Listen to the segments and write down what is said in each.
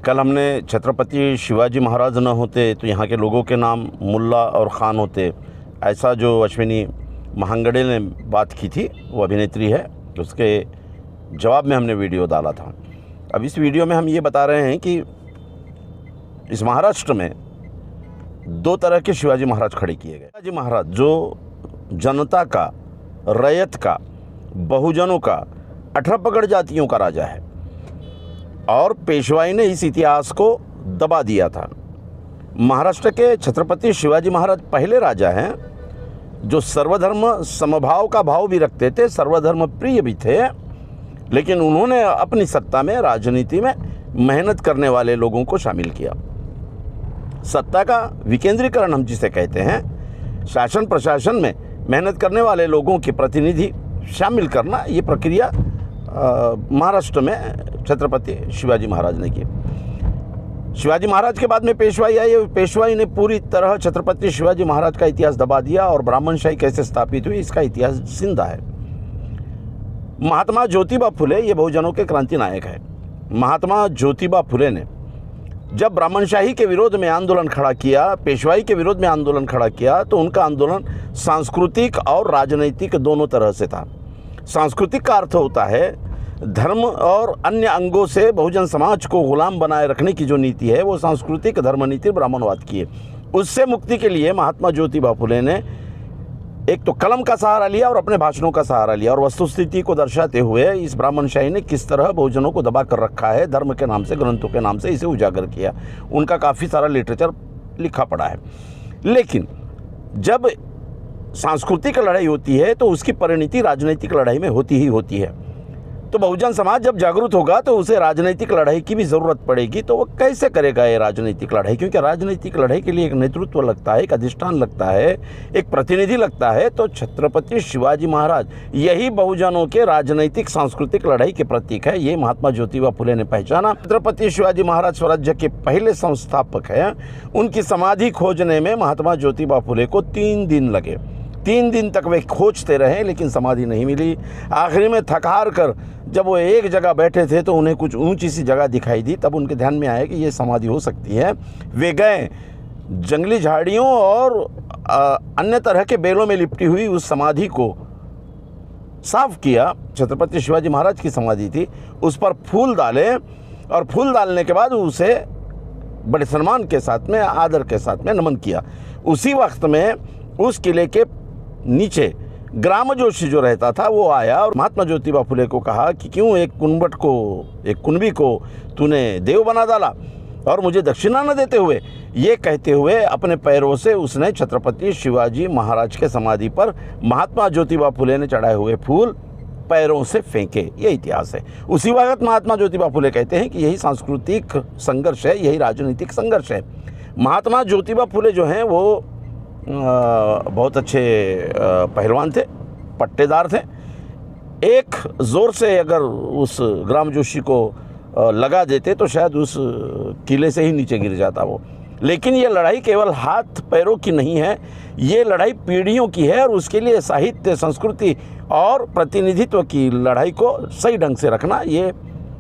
कल हमने छत्रपति शिवाजी महाराज न होते तो यहाँ के लोगों के नाम मुल्ला और ख़ान होते, ऐसा जो अश्विनी महांगड़े ने बात की थी, वो अभिनेत्री है, उसके जवाब में हमने वीडियो डाला था। अब इस वीडियो में हम ये बता रहे हैं कि इस महाराष्ट्र में दो तरह के शिवाजी महाराज खड़े किए गए। शिवाजी महाराज जो जनता का, रैयत का, बहुजनों का, 18 पगड़ जातियों का राजा है, और पेशवाई ने इस इतिहास को दबा दिया था। महाराष्ट्र के छत्रपति शिवाजी महाराज पहले राजा हैं जो सर्वधर्म समभाव का भाव भी रखते थे, सर्वधर्म प्रिय भी थे, लेकिन उन्होंने अपनी सत्ता में, राजनीति में मेहनत करने वाले लोगों को शामिल किया। सत्ता का विकेंद्रीकरण हम जिसे कहते हैं, शासन प्रशासन में मेहनत करने वाले लोगों के प्रतिनिधि शामिल करना, ये प्रक्रिया महाराष्ट्र में छत्रपति शिवाजी महाराज ने की। शिवाजी महाराज के बाद में पेशवाई आई। पेशवाई ने पूरी तरह छत्रपति शिवाजी महाराज का इतिहास दबा दिया और ब्राह्मणशाही कैसे स्थापित हुई इसका इतिहास जिंदा है। महात्मा ज्योतिबा फुले ये बहुजनों के क्रांति नायक है। महात्मा ज्योतिबा फुले ने जब ब्राह्मणशाही के विरोध में आंदोलन खड़ा किया, पेशवाई के विरोध में आंदोलन खड़ा किया, तो उनका आंदोलन सांस्कृतिक और राजनैतिक दोनों तरह से था। सांस्कृतिक का अर्थ होता है धर्म और अन्य अंगों से बहुजन समाज को गुलाम बनाए रखने की जो नीति है, वो सांस्कृतिक धर्म नीति ब्राह्मणवाद की है। उससे मुक्ति के लिए महात्मा ज्योतिबा फुले ने एक तो कलम का सहारा लिया और अपने भाषणों का सहारा लिया, और वस्तुस्थिति को दर्शाते हुए इस ब्राह्मणशाही ने किस तरह बहुजनों को दबा कर रखा है, धर्म के नाम से, ग्रंथों के नाम से इसे उजागर किया। उनका काफ़ी सारा लिटरेचर लिखा पड़ा है। लेकिन जब सांस्कृतिक लड़ाई होती है तो उसकी परिणति राजनीतिक लड़ाई में होती ही होती है। तो बहुजन समाज जब जागरूक होगा तो उसे राजनीतिक लड़ाई की भी ज़रूरत पड़ेगी। तो वो कैसे करेगा ये राजनीतिक लड़ाई? क्योंकि राजनीतिक लड़ाई के लिए एक नेतृत्व लगता है, एक अधिष्ठान लगता है, एक प्रतिनिधि लगता है। तो छत्रपति शिवाजी महाराज यही बहुजनों के राजनीतिक सांस्कृतिक लड़ाई के प्रतीक है। ये महात्मा ज्योतिबा फुले ने पहचाना। छत्रपति शिवाजी महाराज स्वराज्य के पहले संस्थापक हैं। उनकी समाधि खोजने में महात्मा ज्योतिबा फुले को 3 दिन लगे। 3 दिन तक वे खोजते रहे, लेकिन समाधि नहीं मिली। आखिरी में थक हार कर जब वो एक जगह बैठे थे तो उन्हें कुछ ऊंची सी जगह दिखाई दी। तब उनके ध्यान में आया कि ये समाधि हो सकती है। वे गए, जंगली झाड़ियों और अन्य तरह के बेलों में लिपटी हुई उस समाधि को साफ किया। छत्रपति शिवाजी महाराज की समाधि थी। उस पर फूल डाले, और फूल डालने के बाद उसे बड़े सम्मान के साथ में, आदर के साथ में नमन किया। उसी वक्त में उस किले के नीचे ग्राम जोशी जो रहता था वो आया और महात्मा ज्योतिबा फुले को कहा कि क्यों एक कुंभी को तूने देव बना डाला और मुझे दक्षिणा न देते हुए। ये कहते हुए अपने पैरों से उसने छत्रपति शिवाजी महाराज के समाधि पर महात्मा ज्योतिबा फुले ने चढ़ाए हुए फूल पैरों से फेंके। ये इतिहास है। उसी वक्त महात्मा ज्योतिबा फुले कहते हैं कि यही सांस्कृतिक संघर्ष है, यही राजनीतिक संघर्ष है। महात्मा ज्योतिबा फुले जो हैं वो बहुत अच्छे पहलवान थे, पट्टेदार थे। एक ज़ोर से अगर उस ग्राम जोशी को लगा देते तो शायद उस किले से ही नीचे गिर जाता वो। लेकिन ये लड़ाई केवल हाथ पैरों की नहीं है, ये लड़ाई पीढ़ियों की है, और उसके लिए साहित्य, संस्कृति और प्रतिनिधित्व की लड़ाई को सही ढंग से रखना ये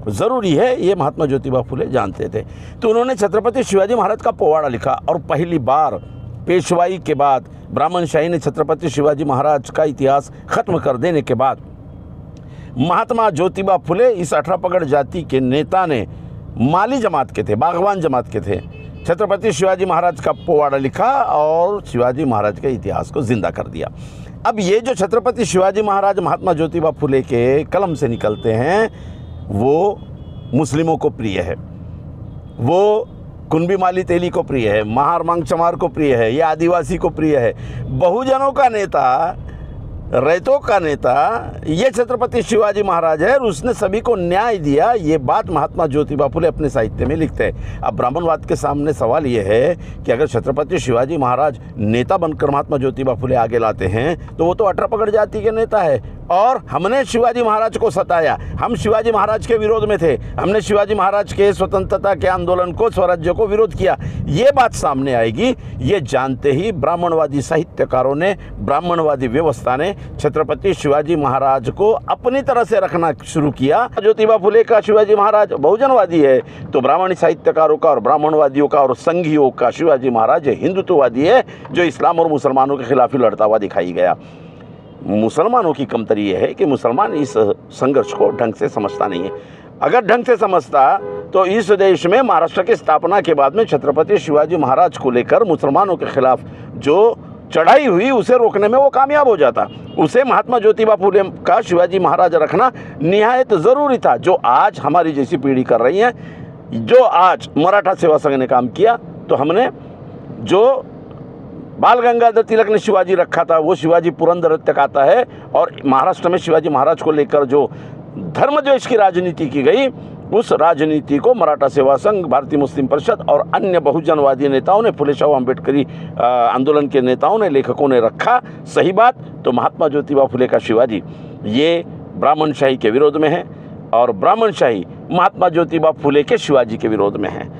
ज़रूरी है। ये महात्मा ज्योतिबा फुले जानते थे। तो उन्होंने छत्रपति शिवाजी महाराज का पोवाड़ा लिखा, और पहली बार पेशवाई के बाद ब्राह्मणशाही ने छत्रपति शिवाजी महाराज का इतिहास खत्म कर देने के बाद महात्मा ज्योतिबा फुले इस 18 पगड़ जाति के नेता ने, माली जमात के थे, बागवान जमात के थे, छत्रपति शिवाजी महाराज का पोवाड़ा लिखा और शिवाजी महाराज के इतिहास को जिंदा कर दिया। अब ये जो छत्रपति शिवाजी महाराज महात्मा ज्योतिबा फुले के कलम से निकलते हैं वो मुस्लिमों को प्रिय है, वो कुंभी माली तेली को प्रिय है, महार मांग चमार को प्रिय है, ये आदिवासी को प्रिय है। बहुजनों का नेता, रैतों का नेता ये छत्रपति शिवाजी महाराज है, और उसने सभी को न्याय दिया। ये बात महात्मा ज्योतिबा फुले अपने साहित्य में लिखते हैं। अब ब्राह्मणवाद के सामने सवाल ये है कि अगर छत्रपति शिवाजी महाराज नेता बनकर महात्मा ज्योतिबा फुले आगे लाते हैं तो वो तो 18 पगड़ जाति के नेता है, और हमने शिवाजी महाराज को सताया, हम शिवाजी महाराज के विरोध में थे, हमने शिवाजी महाराज के स्वतंत्रता के आंदोलन को, स्वराज्य को विरोध किया, ये बात सामने आएगी। ये जानते ही ब्राह्मणवादी साहित्यकारों ने, ब्राह्मणवादी व्यवस्था ने छत्रपति शिवाजी महाराज को अपनी तरह से रखना शुरू किया। ज्योतिबा फुले का शिवाजी महाराज बहुजनवादी है, तो ब्राह्मणी साहित्यकारों का और ब्राह्मणवादियों का और संघियों का शिवाजी महाराज हिंदुत्ववादी है, जो इस्लाम और मुसलमानों के खिलाफ ही लड़ता हुआ दिखाई गया। मुसलमानों की कमतरी यह है कि मुसलमान इस संघर्ष को ढंग से समझता नहीं है। अगर ढंग से समझता तो इस देश में महाराष्ट्र की स्थापना के बाद में छत्रपति शिवाजी महाराज को लेकर मुसलमानों के खिलाफ जो चढ़ाई हुई उसे रोकने में वो कामयाब हो जाता। उसे महात्मा ज्योतिबा फुले का शिवाजी महाराज रखना निहायत ज़रूरी था, जो आज हमारी जैसी पीढ़ी कर रही है। जो आज मराठा सेवा संघ ने काम किया, तो हमने जो बाल गंगाधर तिलक ने शिवाजी रखा था वो शिवाजी पुरंदर तक आता है। और महाराष्ट्र में शिवाजी महाराज को लेकर जो धर्मद्वेष की राजनीति की गई, उस राजनीति को मराठा सेवा संघ, भारतीय मुस्लिम परिषद और अन्य बहुजनवादी नेताओं ने, फुले शाहू अम्बेडकरी आंदोलन के नेताओं ने, लेखकों ने रखा। सही बात। तो महात्मा ज्योतिबा फुले का शिवाजी ये ब्राह्मणशाही के विरोध में है और ब्राह्मणशाही महात्मा ज्योतिबा फुले के शिवाजी के विरोध में है।